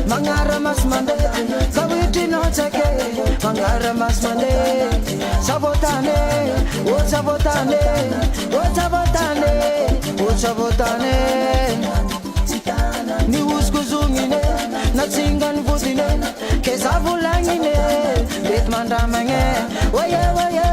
Mangara mas mande, sabiti no take. Mangara mas mande, sabotane, oh sabotane, oh sabotane, oh sabotane. Ni uskuzungine, natsingan vutine, kesavulangine, bet mandamange, oye oye.